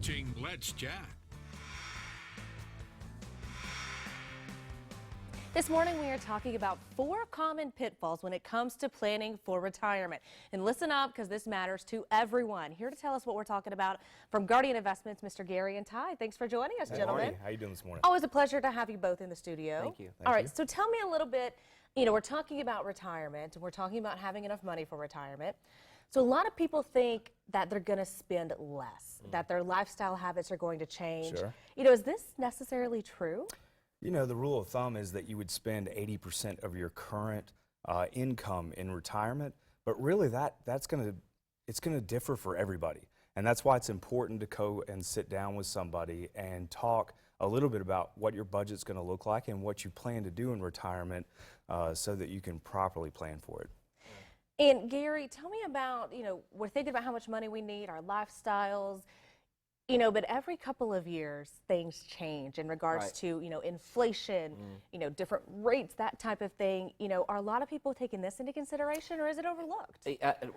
watching Let's Chat. This morning we are talking about 4 common pitfalls when it comes to planning for retirement. And listen up, because this matters to everyone. Here to tell us what we're talking about from Guardian Investments, Mr. Gary and Ty. Thanks for joining us, gentlemen. How you doing this morning? Always a pleasure to have you both in the studio. Thank you. All right, so tell me a little bit, we're talking about retirement, and we're talking about having enough money for retirement. So a lot of people think that they're going to spend less, that their lifestyle habits are going to change. Sure. Is this necessarily true? The rule of thumb is that you would spend 80% of your current income in retirement, but really it's going to differ for everybody. And that's why it's important to go and sit down with somebody and talk a little bit about what your budget's going to look like and what you plan to do in retirement so that you can properly plan for it. And Gary, tell me about, we're thinking about how much money we need, our lifestyles, but every couple of years things change in regards to, inflation, different rates, that type of thing. Are a lot of people taking this into consideration, or is it overlooked?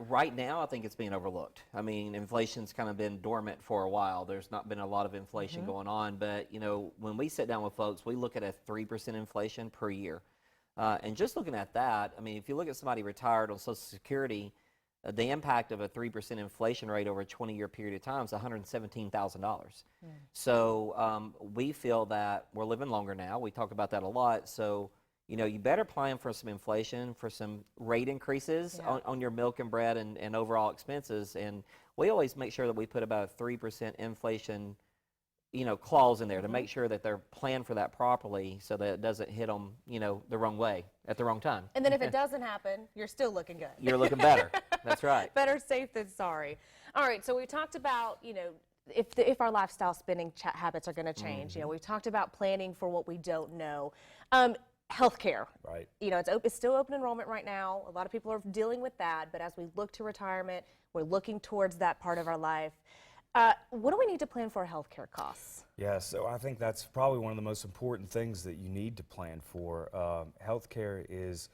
Right now, I think it's being overlooked. I mean, inflation's kind of been dormant for a while. There's not been a lot of inflation going on, but, when we sit down with folks, we look at a 3% inflation per year. And just looking at that, I mean, if you look at somebody retired on Social Security, the impact of a 3% inflation rate over a 20-year period of time is $117,000. So we feel that we're living longer now. We talk about that a lot. So, you better plan for some inflation, for some rate increases on your milk and bread and overall expenses. And we always make sure that we put about a 3% inflation clause in there to make sure that they're planned for that properly so that it doesn't hit them, the wrong way at the wrong time. And then if it doesn't happen, you're still looking good. You're looking better. That's right. Better safe than sorry. All right, so we talked about, if our lifestyle spending habits are going to change. We've talked about planning for what we don't know. Healthcare. Right. It's still open enrollment right now. A lot of people are dealing with that, but as we look to retirement, we're looking towards that part of our life. What do we need to plan for healthcare costs? Yeah, so I think that's probably one of the most important things that you need to plan for. Healthcare is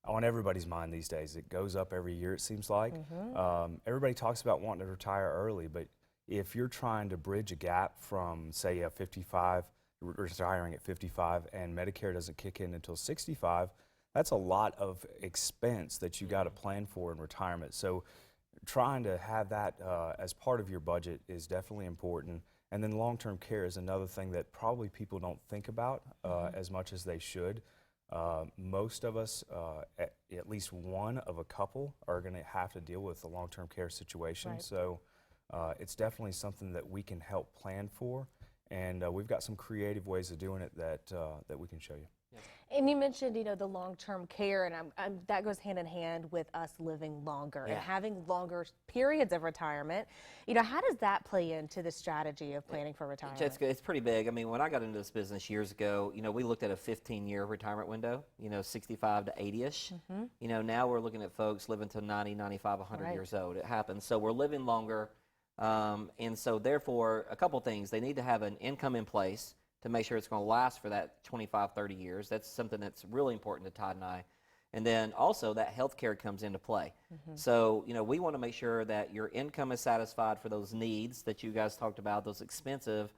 on everybody's mind these days. It goes up every year, it seems like. Everybody talks about wanting to retire early, but if you're trying to bridge a gap from, say, a 55, retiring at 55, and Medicare doesn't kick in until 65, that's a lot of expense that you got to plan for in retirement. So trying to have that as part of your budget is definitely important. And then long-term care is another thing that probably people don't think about as much as they should. Most of us, at least one of a couple, are going to have to deal with the long-term care situation. Right. So it's definitely something that we can help plan for. And we've got some creative ways of doing it that we can show you. And you mentioned, the long-term care, and that goes hand in hand with us living longer and having longer periods of retirement. How does that play into the strategy of planning for retirement? It's pretty big. I mean, when I got into this business years ago, we looked at a 15-year retirement window, 65 to 80-ish. Now we're looking at folks living to 90, 95, 100 years old. It happens. So we're living longer. And so therefore, a couple things. They need to have an income in place to make sure it's going to last for that 25, 30 years. That's something that's really important to Todd and I. And then also that health care comes into play. So, we want to make sure that your income is satisfied for those needs that you guys talked about, those expenses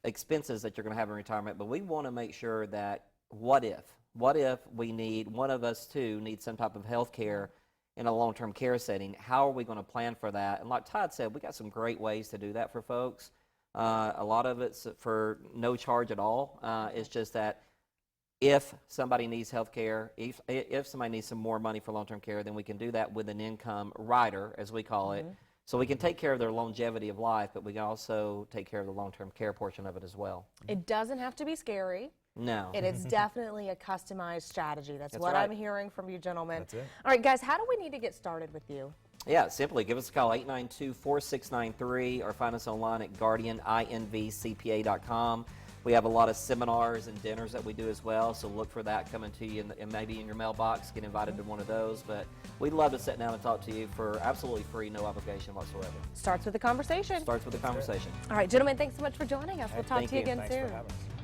that you're going to have in retirement. But we want to make sure that what if one of us two needs some type of health care in a long-term care setting, how are we going to plan for that? And like Todd said, we got some great ways to do that for folks. A lot of it's for no charge at all. It's just that if somebody needs health care, if somebody needs some more money for long-term care, then we can do that with an income rider, as we call it. So we can take care of their longevity of life, but we can also take care of the long-term care portion of it as well. It doesn't have to be scary. No. It is definitely a customized strategy. That's what I'm hearing from you gentlemen. That's it. All right, guys, how do we need to get started with you? Yeah, simply give us a call, 892-4693, or find us online at guardianinvcpa.com. We have a lot of seminars and dinners that we do as well, so look for that coming to you and maybe in your mailbox. Get invited to one of those. But we'd love to sit down and talk to you for absolutely free, no obligation whatsoever. Starts with a conversation. Starts with a conversation. All right, gentlemen, thanks so much for joining us. We'll talk to you again soon. Thanks for having us.